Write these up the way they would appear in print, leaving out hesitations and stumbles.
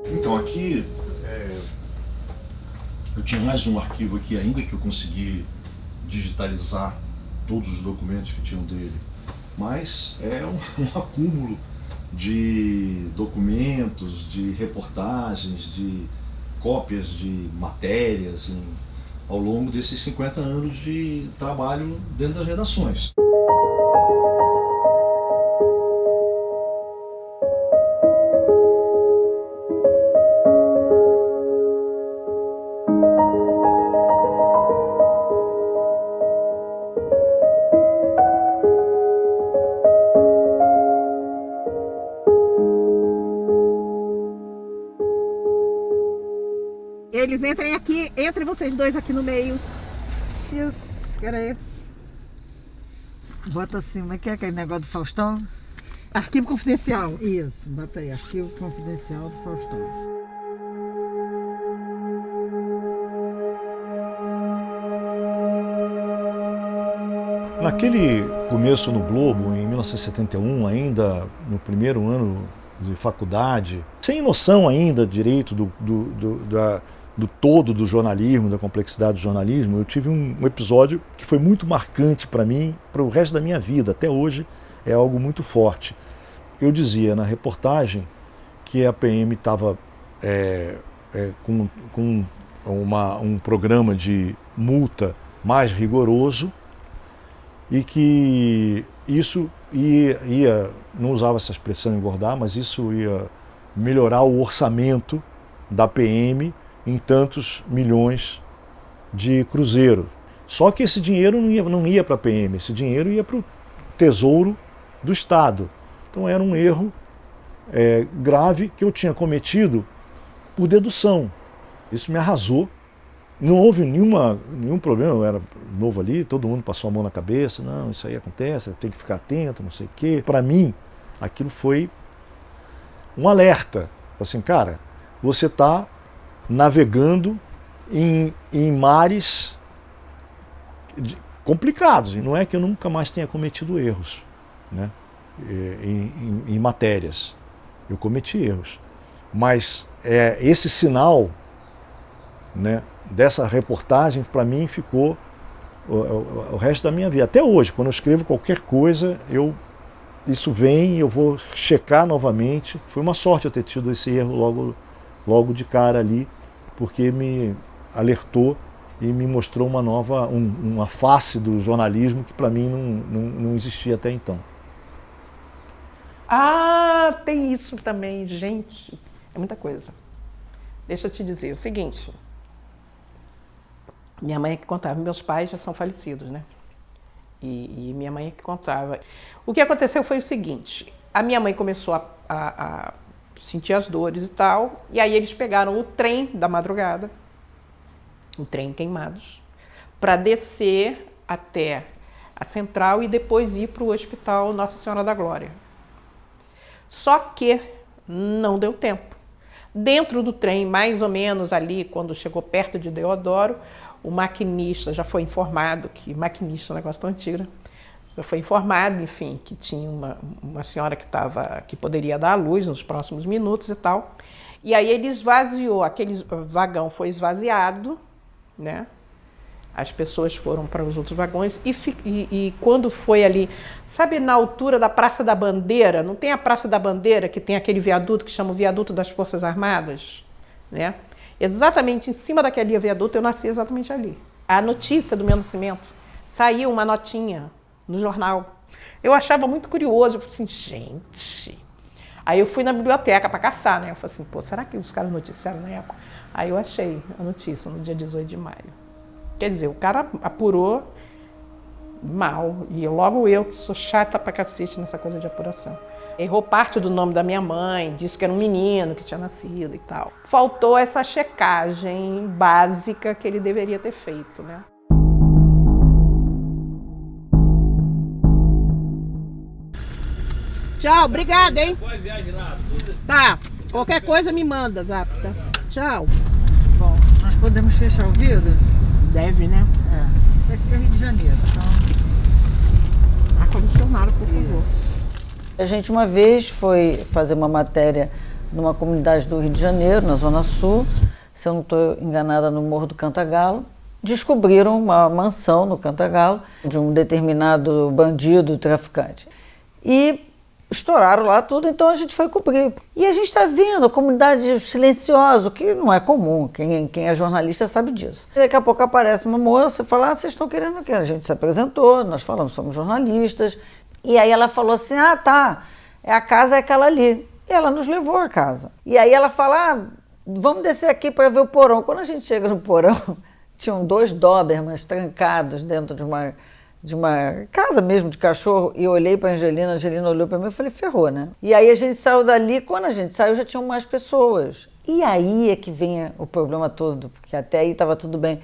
Então aqui, eu tinha mais um arquivo aqui ainda que eu consegui digitalizar todos os documentos que tinham dele, mas é um acúmulo de documentos, de reportagens, de cópias de matérias ao longo desses 50 anos de trabalho dentro das redações. Eles entrem aqui, entre vocês dois aqui no meio. X, peraí. Bota assim, mas que é aquele negócio do Faustão? Arquivo confidencial. Isso, bota aí, arquivo confidencial do Faustão. Naquele começo no Globo, em 1971, ainda no primeiro ano de faculdade, sem noção ainda direito do todo do jornalismo, da complexidade do jornalismo, eu tive um episódio que foi muito marcante para mim, para o resto da minha vida, até hoje é algo muito forte. Eu dizia na reportagem que a PM estava com um programa de multa mais rigoroso e que isso ia, não usava essa expressão engordar, mas isso ia melhorar o orçamento da PM em tantos milhões de cruzeiro. Só que esse dinheiro não ia para a PM, esse dinheiro ia para o Tesouro do Estado. Então era um erro grave que eu tinha cometido por dedução. Isso me arrasou. Não houve nenhum problema, eu era novo ali, todo mundo passou a mão na cabeça, não, isso aí acontece, tem que ficar atento, não sei o quê. Para mim, aquilo foi um alerta. Assim, cara, você está navegando em mares complicados. E não é que eu nunca mais tenha cometido erros, né? Em matérias. Eu cometi erros. Mas esse sinal, né, dessa reportagem, para mim, ficou o resto da minha vida. Até hoje, quando eu escrevo qualquer coisa, isso vem e eu vou checar novamente. Foi uma sorte eu ter tido esse erro logo de cara ali, porque me alertou e me mostrou uma face do jornalismo que para mim não existia até então. Ah, tem isso também, gente. É muita coisa. Deixa eu te dizer o seguinte. Minha mãe é que contava, meus pais já são falecidos, né? E minha mãe é que contava. O que aconteceu foi o seguinte, a minha mãe começou a sentir as dores e tal, e aí eles pegaram o trem da madrugada, o trem Queimados, para descer até a central e depois ir para o hospital Nossa Senhora da Glória. Só que não deu tempo. Dentro do trem, mais ou menos ali, quando chegou perto de Deodoro, o maquinista já foi informado, que maquinista é um negócio tão antigo, né? Já foi informado, enfim, que tinha uma senhora que poderia dar à luz nos próximos minutos e tal. E aí ele esvaziou, aquele vagão foi esvaziado, né? As pessoas foram para os outros vagões e quando foi ali, sabe, na altura da Praça da Bandeira, não tem a Praça da Bandeira que tem aquele viaduto que chama o Viaduto das Forças Armadas, né? Exatamente em cima daquele viaduto eu nasci exatamente ali. A notícia do meu nascimento saiu uma notinha no jornal. Eu achava muito curioso, eu falei assim, gente. Aí eu fui na biblioteca para caçar, né? Eu falei assim, pô, será que os caras noticiaram na época? Aí eu achei a notícia no dia 18 de maio. Quer dizer, o cara apurou mal. E logo eu, que sou chata pra cacete nessa coisa de apuração. Errou parte do nome da minha mãe, disse que era um menino que tinha nascido e tal. Faltou essa checagem básica que ele deveria ter feito, né? Tchau, obrigada, hein? Tá, qualquer coisa me manda, tá? Tchau. Bom, nós podemos fechar o vidro? Deve, né? Isso aqui é Rio de Janeiro, então... Ar-condicionado, por favor. A gente uma vez foi fazer uma matéria numa comunidade do Rio de Janeiro, na Zona Sul, se eu não estou enganada, no Morro do Cantagalo. Descobriram uma mansão no Cantagalo de um determinado bandido, traficante. E estouraram lá tudo, então a gente foi cobrir. E a gente está vendo a comunidade silenciosa, o que não é comum, quem é jornalista sabe disso. E daqui a pouco aparece uma moça e fala, vocês estão querendo o quê? A gente se apresentou, nós falamos, somos jornalistas. E aí ela falou assim, tá, a casa é aquela ali. E ela nos levou à casa. E aí ela fala, vamos descer aqui para ver o porão. Quando a gente chega no porão, tinham 2 Dobermans trancados dentro de uma casa mesmo de cachorro, e eu olhei para a Angelina olhou para mim e falei, ferrou, né? E aí a gente saiu dali, quando a gente saiu já tinham mais pessoas. E aí é que vem o problema todo, porque até aí estava tudo bem.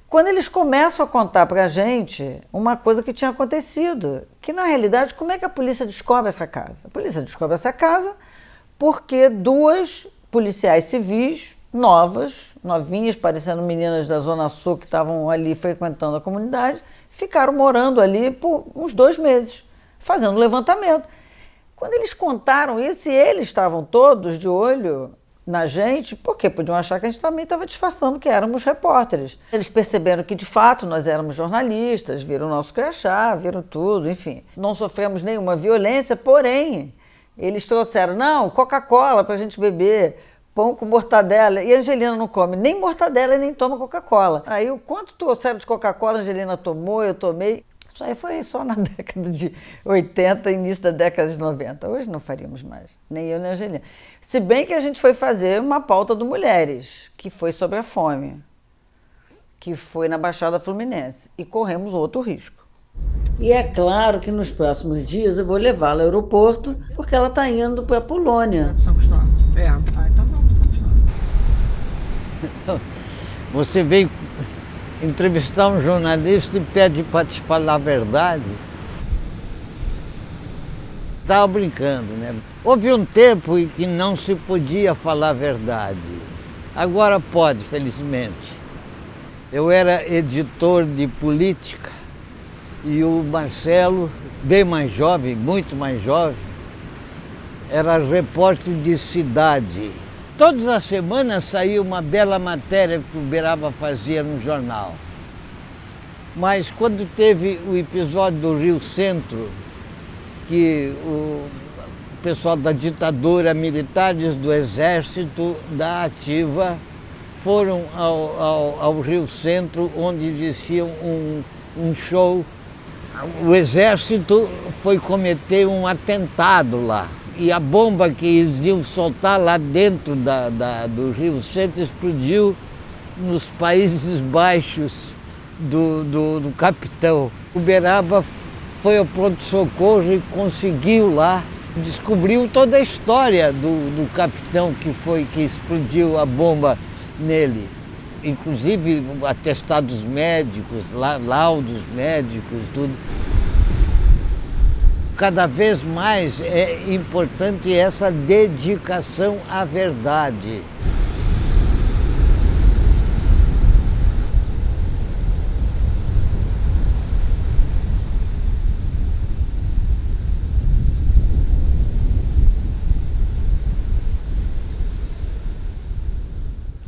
Quando eles começam a contar para a gente uma coisa que tinha acontecido, que na realidade, como é que a polícia descobre essa casa? A polícia descobre essa casa porque 2 policiais civis novinhas, parecendo meninas da Zona Sul que estavam ali frequentando a comunidade, ficaram morando ali por uns 2 meses, fazendo levantamento. Quando eles contaram isso, e eles estavam todos de olho na gente, porque podiam achar que a gente também estava disfarçando que éramos repórteres. Eles perceberam que, de fato, nós éramos jornalistas, viram o nosso crachá, viram tudo, enfim. Não sofremos nenhuma violência, porém, eles trouxeram, não, Coca-Cola para a gente beber, pão com mortadela, e a Angelina não come nem mortadela e nem toma Coca-Cola. Aí o quanto trouxeram de Coca-Cola, a Angelina tomou, eu tomei. Isso aí foi só na década de 80, início da década de 90. Hoje não faríamos mais, nem eu nem a Angelina. Se bem que a gente foi fazer uma pauta do Mulheres, que foi sobre a fome, que foi na Baixada Fluminense, e corremos outro risco. E é claro que nos próximos dias eu vou levá-la ao aeroporto, porque ela está indo para a Polônia. São Cristóvão. Então vamos, São Cristóvão. Você veio entrevistar um jornalista e pede para te falar a verdade. Estava brincando, né? Houve um tempo em que não se podia falar a verdade. Agora pode, felizmente. Eu era editor de política e o Marcelo, bem mais jovem, muito mais jovem, era repórter de cidade. Todas as semanas saía uma bela matéria que o Uberaba fazia no jornal. Mas quando teve o episódio do Rio Centro, que o pessoal da ditadura, militares do Exército, da Ativa, foram ao Rio Centro, onde existia um show. O Exército foi cometer um atentado lá. E a bomba que eles iam soltar lá dentro do Rio Centro explodiu nos Países Baixos do capitão. O Uberaba foi ao pronto-socorro e conseguiu lá, descobriu toda a história do capitão que explodiu a bomba nele. Inclusive atestados médicos, laudos médicos, tudo. Cada vez mais é importante essa dedicação à verdade.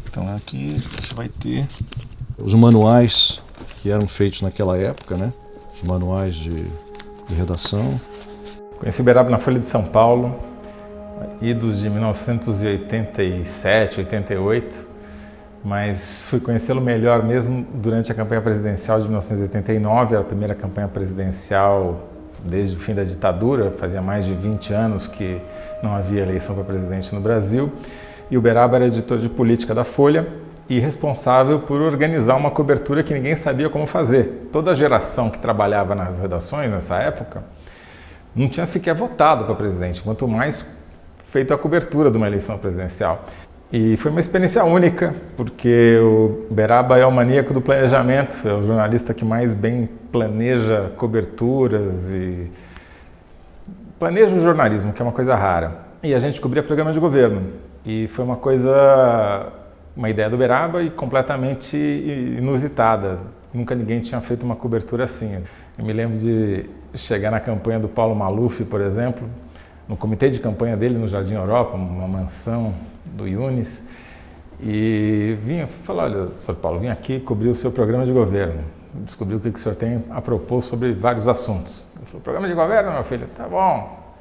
Então aqui você vai ter os manuais que eram feitos naquela época, né? Os manuais de redação. Conheci o Uberaba na Folha de São Paulo, idos de 1987, 88, mas fui conhecê-lo melhor mesmo durante a campanha presidencial de 1989, a primeira campanha presidencial desde o fim da ditadura, fazia mais de 20 anos que não havia eleição para presidente no Brasil, e o Uberaba era editor de política da Folha e responsável por organizar uma cobertura que ninguém sabia como fazer. Toda a geração que trabalhava nas redações nessa época não tinha sequer votado para presidente, quanto mais feito a cobertura de uma eleição presidencial. E foi uma experiência única, porque o Uberaba é o maníaco do planejamento, é o jornalista que mais bem planeja coberturas e planeja o jornalismo, que é uma coisa rara. E a gente cobria programa de governo. E foi uma ideia do Uberaba e completamente inusitada. Nunca ninguém tinha feito uma cobertura assim. Eu me lembro de chegar na campanha do Paulo Maluf, por exemplo, no comitê de campanha dele no Jardim Europa, uma mansão do Yunis, e falou: olha, Sr. Paulo, vim aqui cobrir o seu programa de governo. Descobri o que o senhor tem a propor sobre vários assuntos. Ele falou: programa de governo, meu filho? Tá bom.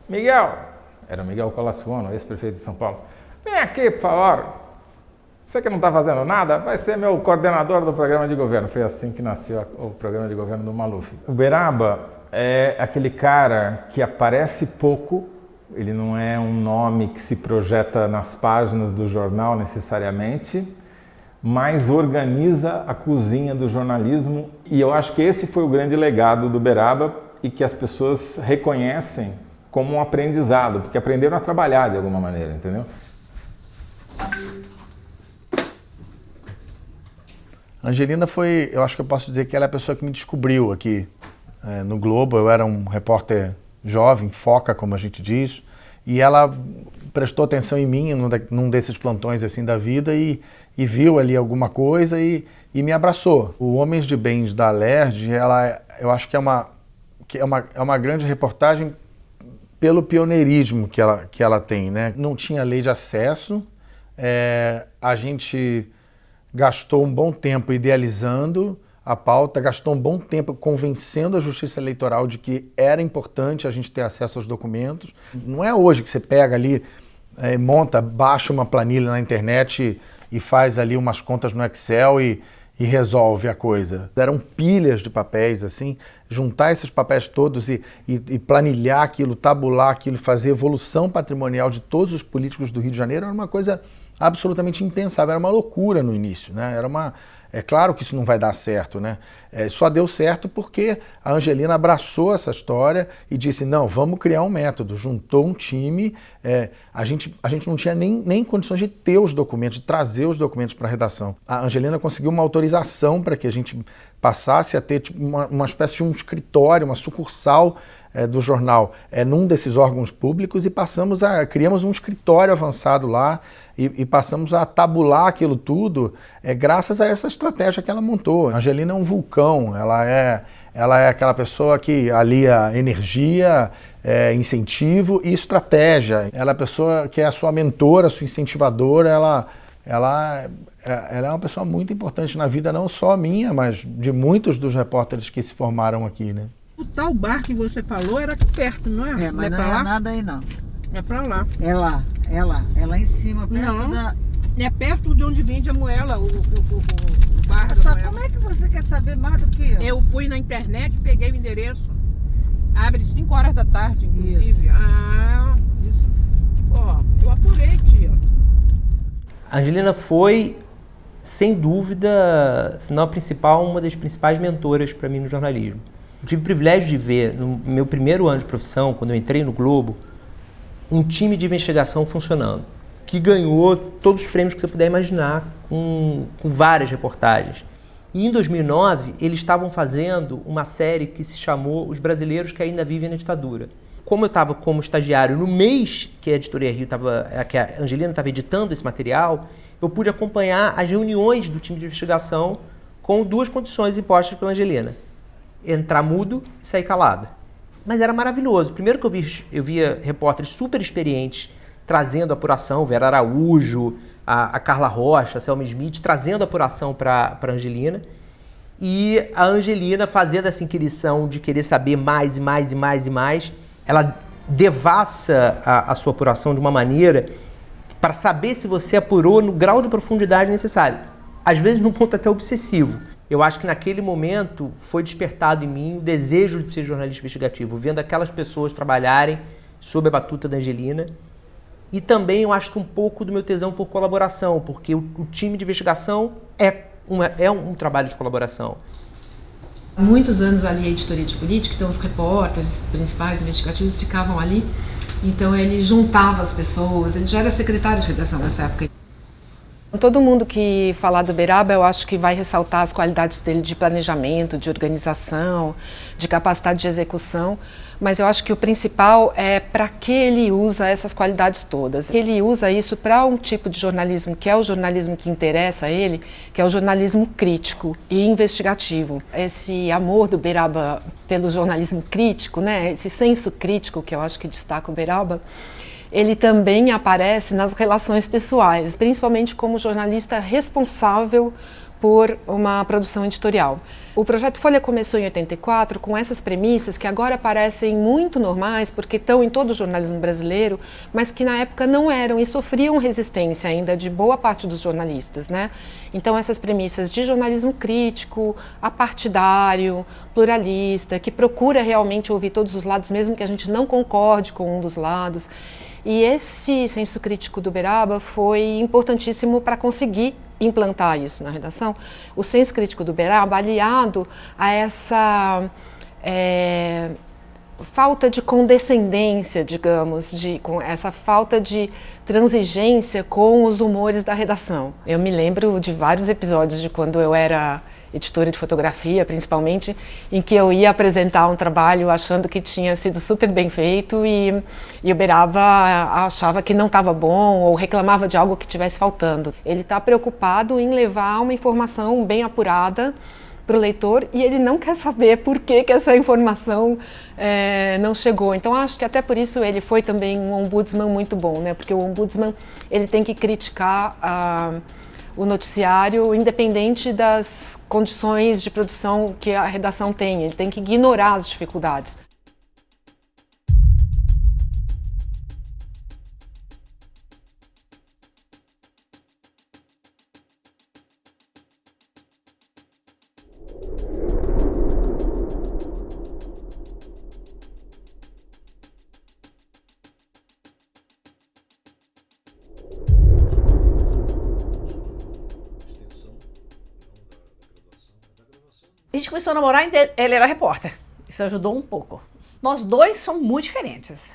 Miguel, era o Miguel Colassuono, ex-prefeito de São Paulo. Vem aqui, por favor. Você que não está fazendo nada, vai ser meu coordenador do programa de governo. Foi assim que nasceu o programa de governo do Maluf. O Uberaba é aquele cara que aparece pouco, ele não é um nome que se projeta nas páginas do jornal necessariamente, mas organiza a cozinha do jornalismo. E eu acho que esse foi o grande legado do Uberaba e que as pessoas reconhecem como um aprendizado, porque aprenderam a trabalhar de alguma maneira, entendeu? A Angelina foi, eu acho que eu posso dizer que ela é a pessoa que me descobriu aqui no Globo. Eu era um repórter jovem, foca, como a gente diz, e ela prestou atenção em mim num desses plantões assim da vida e viu ali alguma coisa e me abraçou. O Homens de Bens da Alerj, eu acho que é uma grande reportagem pelo pioneirismo que ela tem, né? Não tinha lei de acesso, a gente gastou um bom tempo idealizando a pauta, gastou um bom tempo convencendo a Justiça Eleitoral de que era importante a gente ter acesso aos documentos. Não é hoje que você pega ali, baixa uma planilha na internet e faz ali umas contas no Excel e resolve a coisa. Eram pilhas de papéis, assim, juntar esses papéis todos e planilhar aquilo, tabular aquilo, fazer evolução patrimonial de todos os políticos do Rio de Janeiro era uma coisa absolutamente impensável, era uma loucura no início, né? É claro que isso não vai dar certo, né? Só deu certo porque a Angelina abraçou essa história e disse: não, vamos criar um método. Juntou um time, a gente não tinha nem condições de ter os documentos, de trazer os documentos para a redação. A Angelina conseguiu uma autorização para que a gente passasse a ter tipo, uma espécie de um escritório, uma sucursal do jornal num desses órgãos públicos e criamos um escritório avançado lá e passamos a tabular aquilo tudo graças a essa estratégia que ela montou. A Angelina é um vulcão, ela é aquela pessoa que alia energia, incentivo e estratégia. Ela é a pessoa que é a sua mentora, a sua incentivadora, ela é uma pessoa muito importante na vida, não só minha, mas de muitos dos repórteres que se formaram aqui, né? O tal bar que você falou era aqui perto, não é? Mas não não é pra lá? nada aí não. É pra lá. É lá em cima, perto Não. da... É perto de onde vende a moela, o bar da Só moela. como é que você quer saber mais do que eu? Eu fui na internet, peguei o endereço. Abre 5 horas da tarde, inclusive. Isso. Isso. Ó, eu apurei, tia. A Angelina foi, sem dúvida, se não a principal, uma das principais mentoras para mim no jornalismo. Eu tive o privilégio de ver, no meu primeiro ano de profissão, quando eu entrei no Globo, um time de investigação funcionando, que ganhou todos os prêmios que você puder imaginar, com várias reportagens. E em 2009, eles estavam fazendo uma série que se chamou Os Brasileiros que Ainda Vivem na Ditadura. Como eu estava como estagiário no mês que a Editoria Rio que a Angelina estava editando esse material, eu pude acompanhar as reuniões do time de investigação com 2 condições impostas pela Angelina: entrar mudo e sair calada. Mas era maravilhoso. Primeiro que eu via repórteres super experientes trazendo apuração, Vera Araújo, a Carla Rocha, a Selma Smith, trazendo apuração para a Angelina. E a Angelina fazendo essa inquirição de querer saber mais e mais e mais e mais. Ela devassa a sua apuração de uma maneira para saber se você apurou no grau de profundidade necessário. Às vezes num ponto até obsessivo. Eu acho que naquele momento foi despertado em mim o desejo de ser jornalista investigativo, vendo aquelas pessoas trabalharem sob a batuta da Angelina. E também eu acho que um pouco do meu tesão por colaboração, porque o time de investigação é um trabalho de colaboração. Há muitos anos ali a editoria de política, então os repórteres principais investigativos ficavam ali, então ele juntava as pessoas, ele já era secretário de redação nessa época. Todo mundo que falar do Uberaba, eu acho que vai ressaltar as qualidades dele de planejamento, de organização, de capacidade de execução, mas eu acho que o principal é para que ele usa essas qualidades todas. Ele usa isso para um tipo de jornalismo que é o jornalismo que interessa a ele, que é o jornalismo crítico e investigativo. Esse amor do Uberaba pelo jornalismo crítico, né, esse senso crítico que eu acho que destaca o Uberaba, ele também aparece nas relações pessoais, principalmente como jornalista responsável por uma produção editorial. O Projeto Folha começou em 84 com essas premissas que agora parecem muito normais porque estão em todo o jornalismo brasileiro, mas que na época não eram e sofriam resistência ainda de boa parte dos jornalistas, né? Então essas premissas de jornalismo crítico, apartidário, pluralista, que procura realmente ouvir todos os lados, mesmo que a gente não concorde com um dos lados. E esse senso crítico do Uberaba foi importantíssimo para conseguir implantar isso na redação. O senso crítico do Uberaba aliado a essa falta de condescendência, digamos, com essa falta de transigência com os humores da redação. Eu me lembro de vários episódios de quando eu era editora de fotografia, principalmente, em que eu ia apresentar um trabalho achando que tinha sido super bem feito e o Uberaba achava que não estava bom ou reclamava de algo que estivesse faltando. Ele está preocupado em levar uma informação bem apurada para o leitor e ele não quer saber por que essa informação não chegou. Então acho que até por isso ele foi também um ombudsman muito bom, né? Porque o ombudsman ele tem que criticar o noticiário independente das condições de produção que a redação tem, ele tem que ignorar as dificuldades. A gente começou a namorar e ele era repórter. Isso ajudou um pouco. Nós dois somos muito diferentes.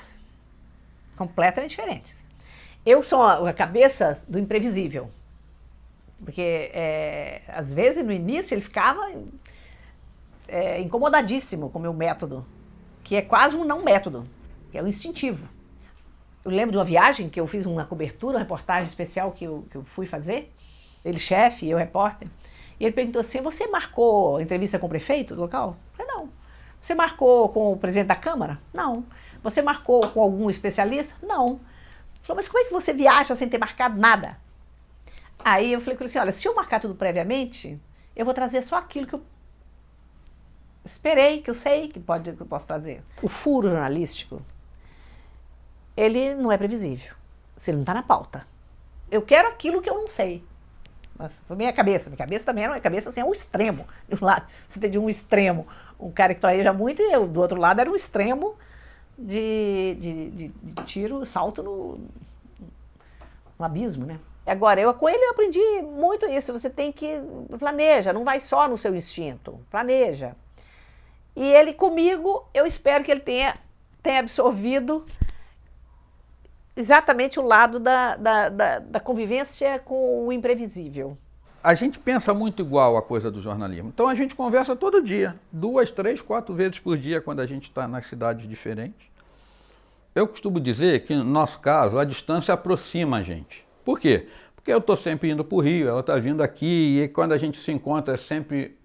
Completamente diferentes. Eu sou a cabeça do imprevisível. Porque, às vezes, no início, ele ficava incomodadíssimo com o meu método. Que é quase um não método. Que é o instintivo. Eu lembro de uma viagem que eu fiz uma cobertura, uma reportagem especial que eu fui fazer. Ele chefe e eu repórter. E ele perguntou assim, você marcou entrevista com o prefeito do local? Eu falei, não. Você marcou com o presidente da Câmara? Não. Você marcou com algum especialista? Não. Ele falou, mas como é que você viaja sem ter marcado nada? Aí eu falei com ele assim, olha, se eu marcar tudo previamente, eu vou trazer só aquilo que eu esperei, que eu sei que eu posso trazer. O furo jornalístico, ele não é previsível, se ele não está na pauta. Eu quero aquilo que eu não sei. Nossa, foi minha cabeça também era uma cabeça assim, é um extremo. De um lado, você tem de um extremo um cara que planeja muito e eu, do outro lado, era um extremo de tiro, salto no abismo, né? Agora, com ele eu aprendi muito isso, você tem que planeja, não vai só no seu instinto, planeja. E ele comigo, eu espero que ele tenha absorvido exatamente o lado da convivência com o imprevisível. A gente pensa muito igual a coisa do jornalismo. Então a gente conversa todo dia, 2, 3, 4 vezes por dia quando a gente está nas cidades diferentes. Eu costumo dizer que no nosso caso a distância aproxima a gente. Por quê? Porque eu estou sempre indo para o Rio, ela está vindo aqui e quando a gente se encontra é sempre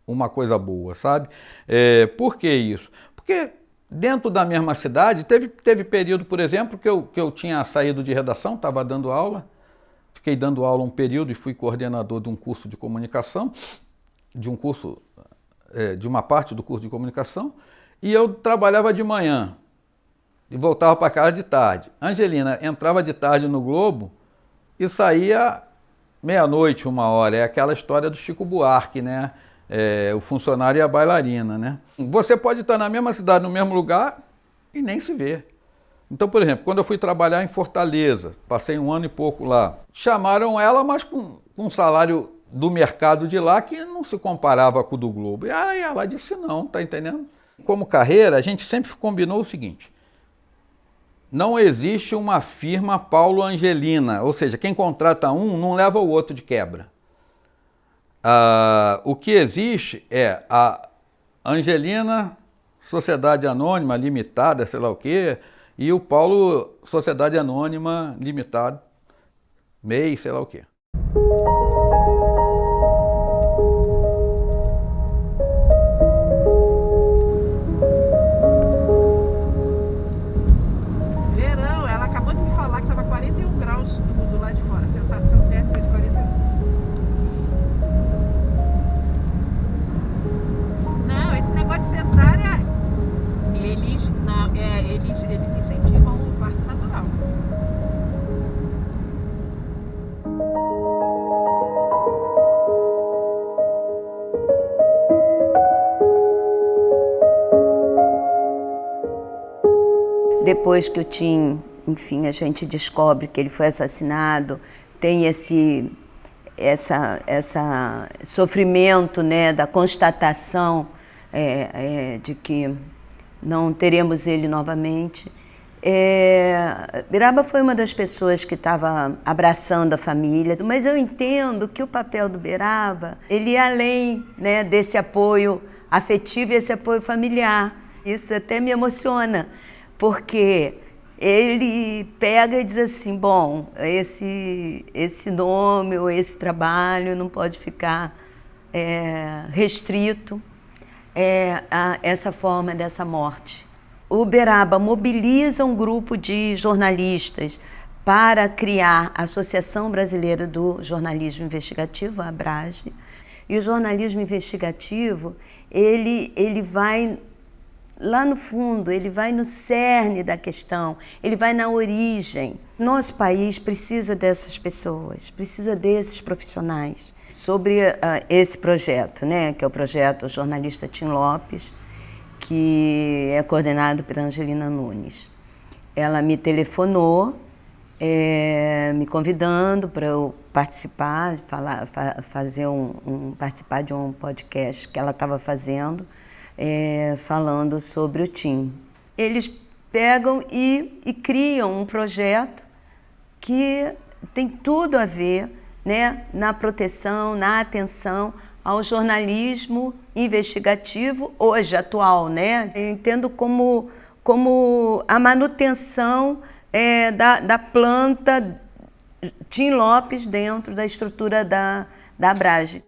uma coisa boa, sabe? Por que isso? Porque dentro da mesma cidade, teve período, por exemplo, que eu tinha saído de redação, estava dando aula, fiquei dando aula um período e fui coordenador de um curso de comunicação, de uma parte do curso de comunicação, e eu trabalhava de manhã e voltava para casa de tarde. Angelina entrava de tarde no Globo e saía meia-noite, 1h. É aquela história do Chico Buarque, né? O funcionário e a bailarina, né? Você pode estar na mesma cidade, no mesmo lugar e nem se vê. Então, por exemplo, quando eu fui trabalhar em Fortaleza, passei 1 ano e pouco lá, chamaram ela, mas com um salário do mercado de lá que não se comparava com o do Globo. E aí ela disse não, tá entendendo? Como carreira, a gente sempre combinou o seguinte, não existe uma firma Paulo Angelina, ou seja, quem contrata um não leva o outro de quebra. O que existe é a Angelina Sociedade Anônima Limitada, sei lá o quê, e o Paulo Sociedade Anônima Limitada, MEI, sei lá o quê. Verão, ela acabou de me falar que estava 41 graus do lado de fora, sensação térmica de 41. Não, esse negócio de cesárea, eles incentivam o parto natural. Depois que o Tim, enfim, a gente descobre que ele foi assassinado, tem esse sofrimento, né, da constatação de que não teremos ele novamente. Beraba foi uma das pessoas que estava abraçando a família, mas eu entendo que o papel do Beraba, ele ia além, né, desse apoio afetivo e esse apoio familiar. Isso até me emociona, porque ele pega e diz assim, bom, esse nome ou esse trabalho não pode ficar restrito a essa forma dessa morte. O Beraba mobiliza um grupo de jornalistas para criar a Associação Brasileira do Jornalismo Investigativo, a ABRAGE, e o jornalismo investigativo, ele vai lá no fundo, ele vai no cerne da questão, ele vai na origem. Nosso país precisa dessas pessoas, precisa desses profissionais. Sobre esse projeto, né, que é o projeto jornalista Tim Lopes, que é coordenado pela Angelina Nunes. Ela me telefonou, me convidando para eu participar, participar de um podcast que ela estava fazendo, falando sobre o Tim. Eles pegam e criam um projeto que tem tudo a ver, né, na proteção, na atenção ao jornalismo investigativo hoje, atual, né? Eu entendo como a manutenção da planta Tim Lopes dentro da estrutura da ABRAGE.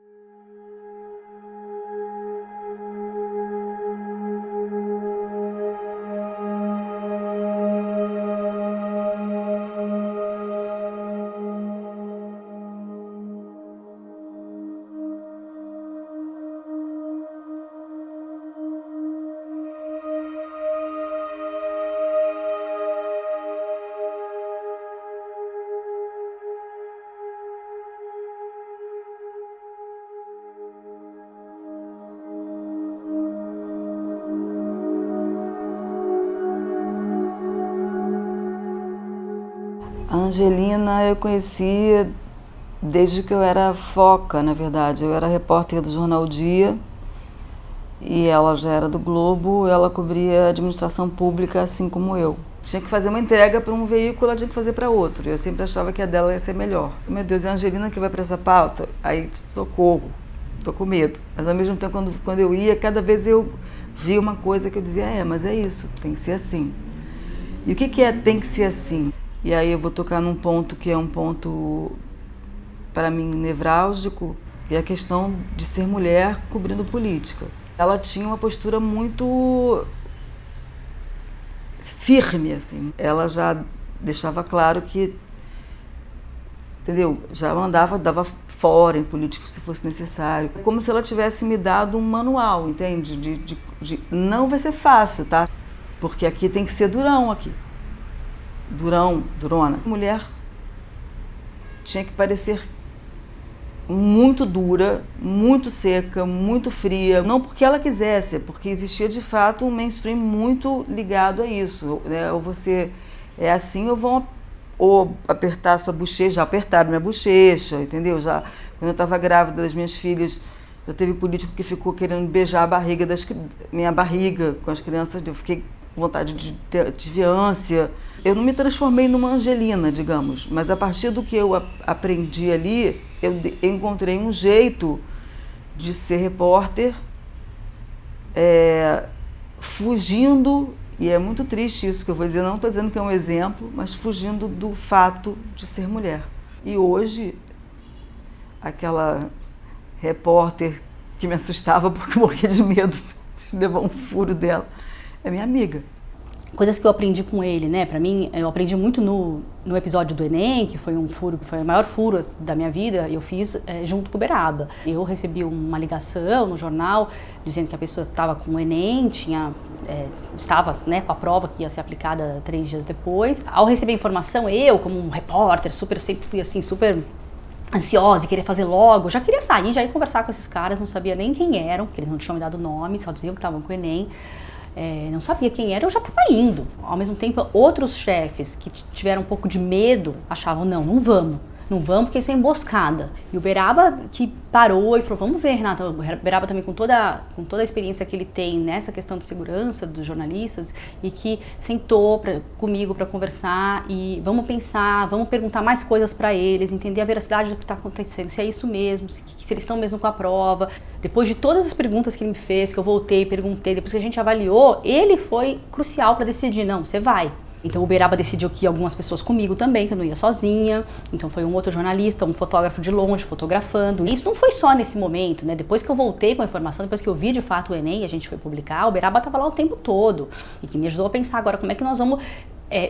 A Angelina eu conhecia desde que eu era foca, na verdade. Eu era repórter do Jornal Dia e ela já era do Globo, ela cobria a administração pública assim como eu. Tinha que fazer uma entrega para um veículo, ela tinha que fazer para outro. Eu sempre achava que a dela ia ser melhor. Meu Deus, é a Angelina que vai para essa pauta? Aí, socorro, tô com medo. Mas ao mesmo tempo, quando eu ia, cada vez eu via uma coisa que eu dizia, mas é isso, tem que ser assim. E o que é tem que ser assim? E aí eu vou tocar num ponto que é um ponto, para mim, nevrálgico, que é a questão de ser mulher cobrindo política. Ela tinha uma postura muito firme, assim. Ela já deixava claro que, entendeu? Já dava fora em político se fosse necessário. Como se ela tivesse me dado um manual, entende? De não vai ser fácil, tá? Porque aqui tem que ser durão aqui. Durona. A mulher tinha que parecer muito dura, muito seca, muito fria. Não porque ela quisesse, porque existia de fato um mainstream muito ligado a isso, né? Ou você é assim ou vão apertar a sua bochecha. Já apertaram minha bochecha, entendeu? Já, quando eu estava grávida das minhas filhas, já teve político que ficou querendo beijar a barriga minha barriga com as crianças. Eu fiquei vontade de ânsia. Eu não me transformei numa Angelina, digamos, mas a partir do que eu aprendi ali, eu encontrei um jeito de ser repórter, fugindo, e é muito triste isso que eu vou dizer, não estou dizendo que é um exemplo, mas fugindo do fato de ser mulher. E hoje, aquela repórter que me assustava porque morria de medo de levar um furo dela, é minha amiga. Coisas que eu aprendi com ele, né? Pra mim, eu aprendi muito no episódio do Enem, que foi um furo, que foi o maior furo da minha vida, eu fiz junto com o Beraba. Eu recebi uma ligação no jornal dizendo que a pessoa estava com o Enem, estava, né, com a prova que ia ser aplicada 3 dias depois. Ao receber a informação, eu, como um repórter, sempre fui assim, super ansiosa e queria fazer logo, já queria sair, já ia conversar com esses caras, não sabia nem quem eram, porque eles não tinham me dado nome, só diziam que estavam com o Enem. Não sabia quem era, eu já estava indo. Ao mesmo tempo, outros chefes que tiveram um pouco de medo achavam, não vamos porque isso é emboscada. E o Beraba que parou e falou, vamos ver, Renata. O Beraba também com toda a experiência que ele tem nessa questão de segurança dos jornalistas e que sentou comigo para conversar e vamos pensar, vamos perguntar mais coisas para eles, entender a veracidade do que está acontecendo, se é isso mesmo, se eles estão mesmo com a prova. Depois de todas as perguntas que ele me fez, que eu voltei, perguntei, depois que a gente avaliou, ele foi crucial para decidir, não, você vai. Então o Beraba decidiu que ia algumas pessoas comigo também, que eu não ia sozinha. Então foi um outro jornalista, um fotógrafo de longe, fotografando. E isso não foi só nesse momento, né? Depois que eu voltei com a informação, depois que eu vi de fato o Enem e a gente foi publicar, o Beraba estava lá o tempo todo. E que me ajudou a pensar agora como é que nós vamos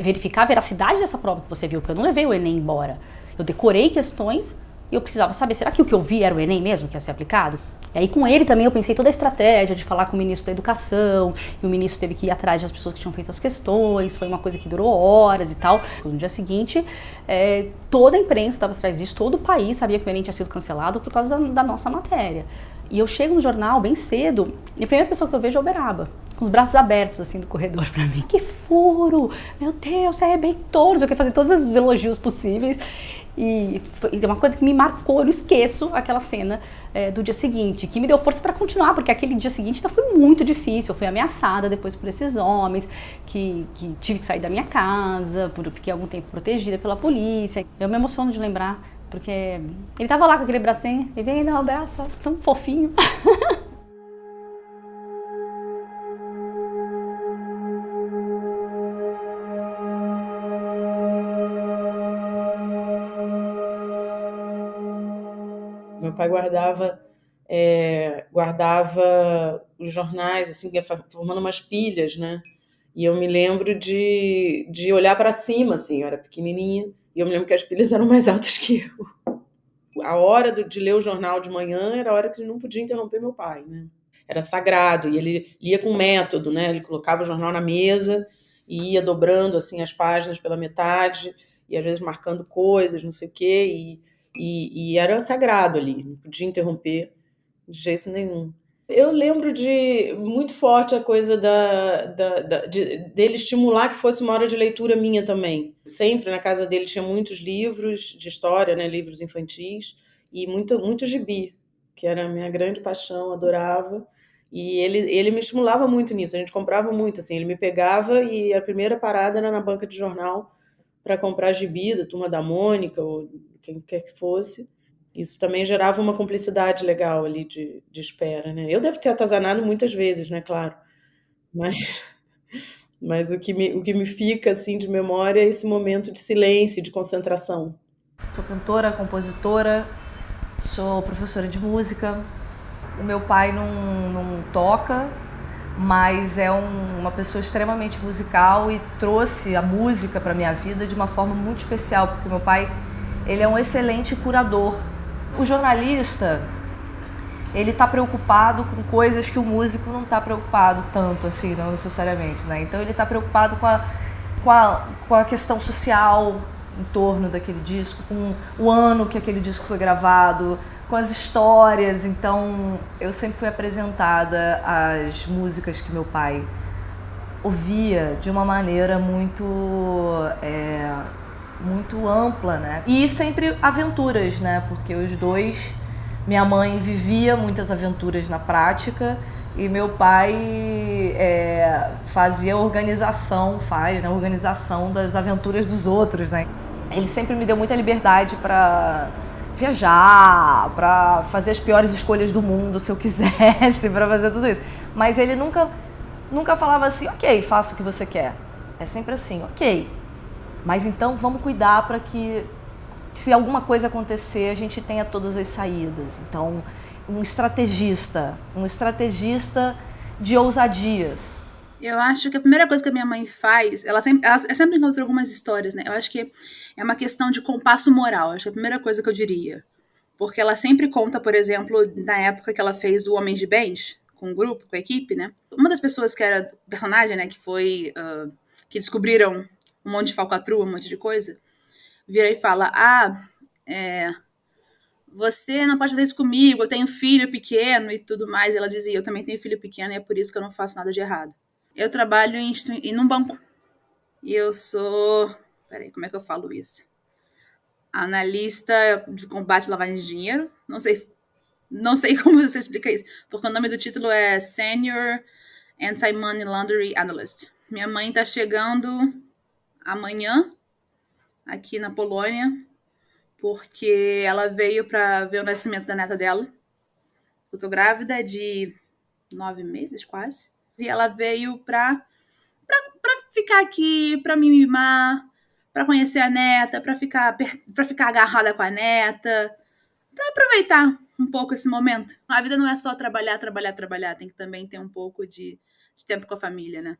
verificar a veracidade dessa prova que você viu, porque eu não levei o Enem embora. Eu decorei questões e eu precisava saber, será que o que eu vi era o Enem mesmo que ia ser aplicado? E aí com ele também eu pensei toda a estratégia de falar com o ministro da Educação, e o ministro teve que ir atrás das pessoas que tinham feito as questões, foi uma coisa que durou horas e tal. No dia seguinte, toda a imprensa estava atrás disso, todo o país sabia que o Enem tinha sido cancelado por causa da nossa matéria. E eu chego no jornal bem cedo, e a primeira pessoa que eu vejo é o Beraba, com os braços abertos assim do corredor pra mim. Que furo! Meu Deus, você arrebentou! Eu queria fazer todos os elogios possíveis. E foi uma coisa que me marcou, eu não esqueço aquela cena do dia seguinte, que me deu força para continuar, porque aquele dia seguinte foi muito difícil. Eu fui ameaçada depois por esses homens, que tive que sair da minha casa, fiquei algum tempo protegida pela polícia. Eu me emociono de lembrar, porque ele tava lá com aquele bracinho, e vem dar um abraço, tão fofinho. Meu pai guardava os jornais, assim, formando umas pilhas, né? E eu me lembro de olhar para cima, assim, eu era pequenininha, e eu me lembro que as pilhas eram mais altas que eu. A hora de ler o jornal de manhã era a hora que não podia interromper meu pai, né? Era sagrado, e ele lia com método, né? Ele colocava o jornal na mesa e ia dobrando, assim, as páginas pela metade, e às vezes marcando coisas, não sei o quê, e era sagrado ali, não podia interromper de jeito nenhum. Eu lembro de muito forte a coisa dele estimular que fosse uma hora de leitura minha também. Sempre na casa dele tinha muitos livros de história, né, livros infantis, e muito gibi, que era a minha grande paixão, adorava. E ele me estimulava muito nisso, a gente comprava muito, assim, ele me pegava e a primeira parada era na banca de jornal para comprar gibi da Turma da Mônica ou quem quer que fosse. Isso também gerava uma cumplicidade legal ali de espera, né? Eu devo ter atazanado muitas vezes, né? Claro. Mas o que me fica, assim, de memória é esse momento de silêncio, de concentração. Sou cantora, compositora, sou professora de música. O meu pai não toca, mas é uma pessoa extremamente musical e trouxe a música para a minha vida de uma forma muito especial, porque meu pai, ele é um excelente curador. O jornalista, ele está preocupado com coisas que o músico não está preocupado tanto, assim, não necessariamente, né? Então ele está preocupado com a questão social em torno daquele disco, com o ano que aquele disco foi gravado, com as histórias. Então eu sempre fui apresentada às músicas que meu pai ouvia de uma maneira muito ampla, né? E sempre aventuras, né? Porque os dois, minha mãe vivia muitas aventuras na prática E meu pai fazia organização, faz, né, organização das aventuras dos outros, né? Ele sempre me deu muita liberdade para viajar, para fazer as piores escolhas do mundo, se eu quisesse, para fazer tudo isso. Mas ele nunca falava assim, ok, faça o que você quer. É sempre assim, ok, mas então vamos cuidar para que, se alguma coisa acontecer, a gente tenha todas as saídas. Então, um estrategista de ousadias. Eu acho que a primeira coisa que a minha mãe faz, ela sempre encontra algumas histórias, né? Eu acho que é uma questão de compasso moral, acho que é a primeira coisa que eu diria. Porque ela sempre conta, por exemplo, na época que ela fez o Homens de Bens, com o grupo, com a equipe, né? Uma das pessoas que era personagem, né, que foi, que descobriram um monte de falcatrua, um monte de coisa, vira e fala, você não pode fazer isso comigo, eu tenho filho pequeno e tudo mais. E ela dizia, eu também tenho filho pequeno e é por isso que eu não faço nada de errado. Eu trabalho num banco. E eu sou... Peraí, como é que eu falo isso? Analista de combate à lavagem de dinheiro. Não sei como você explica isso. Porque o nome do título é Senior Anti-Money Laundering Analyst. Minha mãe tá chegando amanhã aqui na Polônia, porque ela veio para ver o nascimento da neta dela. Eu tô grávida de 9 meses, quase. E ela veio pra ficar aqui, pra me mimar, pra conhecer a neta, pra ficar agarrada com a neta, pra aproveitar um pouco esse momento. A vida não é só trabalhar, trabalhar, trabalhar. Tem que também ter um pouco de tempo com a família, né?